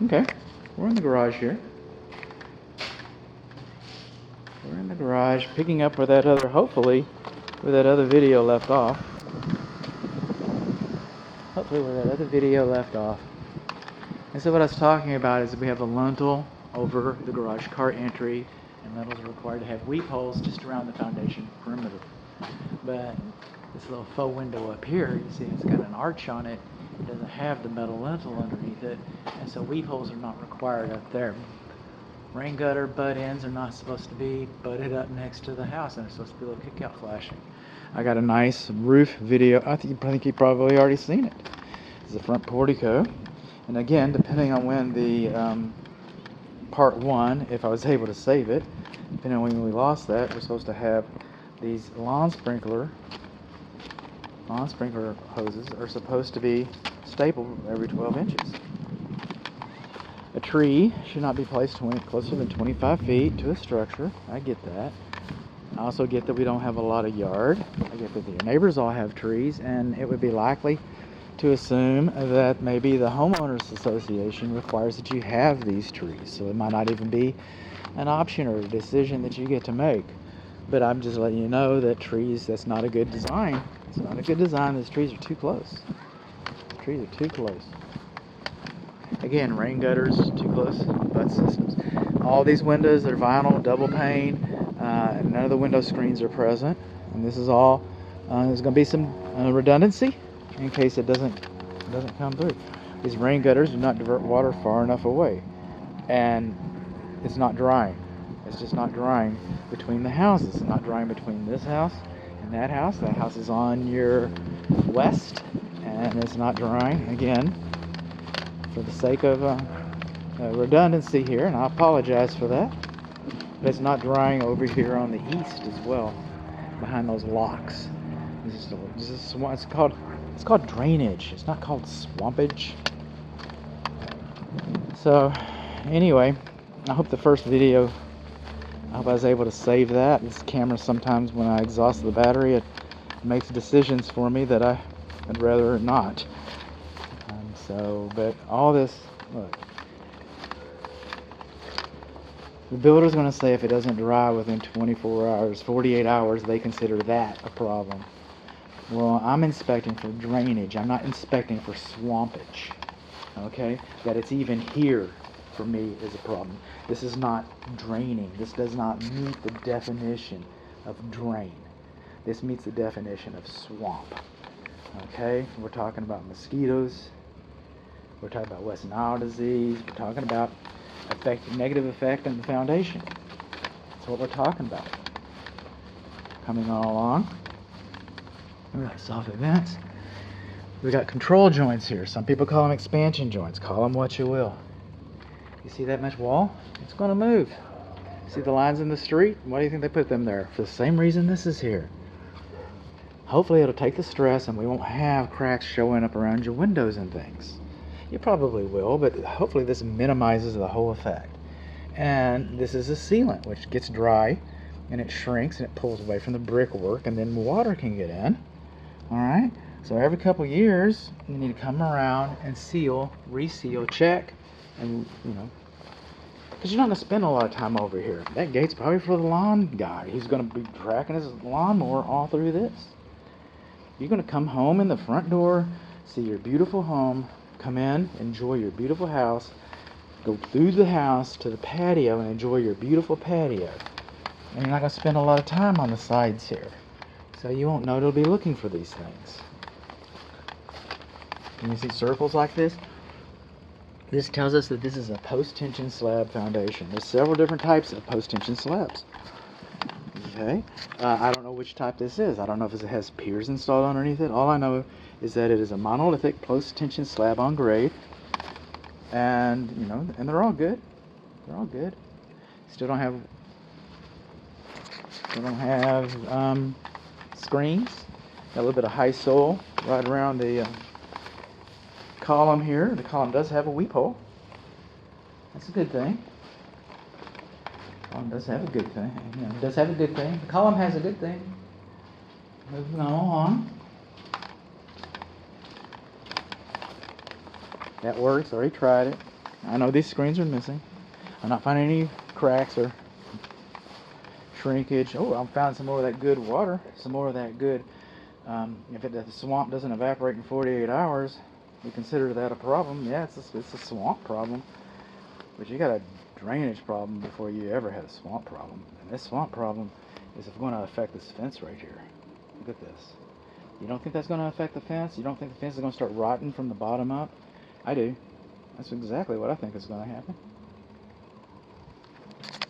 Okay, we're in the garage here. We're in the garage, picking up where that other video left off. Hopefully where that other video left off. And so what I was talking about is we have a lintel over the garage car entry, and lintels are required to have weep holes just around the foundation perimeter. But this little faux window up here, you see it's got an arch on it. It doesn't have the metal lintel underneath it, and so weep holes are not required up there. Rain gutter butt ends are not supposed to be butted up next to the house, and it's supposed to be a little kick out flashing. I got a nice roof video. I think you've probably already seen it. This is the front portico. And again, depending on when the part one, if I was able to save it, depending on when we lost that, we're supposed to have these lawn sprinkler hoses are supposed to be stapled every 12 inches. A tree should not be placed closer than 25 feet to a structure. I get that. I also get that we don't have a lot of yard. I get that your neighbors all have trees, and it would be likely to assume that maybe the homeowners association requires that you have these trees. So it might not even be an option or a decision that you get to make. But I'm just letting you know that trees, that's not a good design. It's not a good design. These trees are too close. The trees are too close. Again, rain gutters, too close, butt systems. All these windows are vinyl, double pane. None of the window screens are present. And this is all, there's going to be some redundancy in case it doesn't come through. These rain gutters do not divert water far enough away. And it's not drying. It's just not drying between the houses. It's not drying between this house and that house. That house is on your west, and it's not drying. Again, for the sake of redundancy here, and I apologize for that, but it's not drying over here on the east as well, behind those locks. It's called drainage. It's not called swampage. So, anyway, I hope the first video, I hope I was able to save that. This camera, sometimes when I exhaust the battery, it makes decisions for me that I'd rather not. But all this, look, the builder's going to say if it doesn't dry within 24 hours, 48 hours, they consider that a problem. Well, I'm inspecting for drainage. I'm not inspecting for swampage. Okay? That it's even here, for me, is a problem. This is not draining. This does not meet the definition of drain. This meets the definition of swamp. Okay? We're talking about mosquitoes. We're talking about West Nile disease. We're talking about negative effect on the foundation. That's what we're talking about. Coming all along. We got soffit vents. We got control joints here. Some people call them expansion joints. Call them what you will. You see that much wall? It's going to move. See the lines in the street? Why do you think they put them there? For the same reason this is here. Hopefully it'll take the stress and we won't have cracks showing up around your windows and things. You probably will, but hopefully this minimizes the whole effect. And this is a sealant, which gets dry and it shrinks and it pulls away from the brickwork, and then water can get in. Alright? So every couple years, you need to come around and seal, reseal, check, and, because you're not going to spend a lot of time over here. That gate's probably for the lawn guy. He's going to be tracking his lawnmower all through this. You're going to come home in the front door, see your beautiful home, come in, enjoy your beautiful house, go through the house to the patio and enjoy your beautiful patio. And you're not going to spend a lot of time on the sides here. So you won't know to be looking for these things. Can you see circles like this? This tells us that this is a post-tension slab foundation. There's several different types of post-tension slabs. Okay? I don't know which type this is. I don't know if it has piers installed underneath it. All I know is that it is a monolithic post-tension slab on grade. And, and they're all good. They're all good. Still don't have screens. Got a little bit of high sole right around the column here. The column does have a weep hole. That's a good thing. The column does have a good thing. It does have a good thing. The column has a good thing. Moving on. That works. Already tried it. I know these screens are missing. I'm not finding any cracks or shrinkage. Oh, I found some more of that good water. Some more of that good. If the swamp doesn't evaporate in 48 hours, we consider that a problem. Yeah, it's a swamp problem. But you got a drainage problem before you ever had a swamp problem. And this swamp problem is going to affect this fence right here. Look at this. You don't think that's going to affect the fence? You don't think the fence is going to start rotting from the bottom up? I do. That's exactly what I think is going to happen.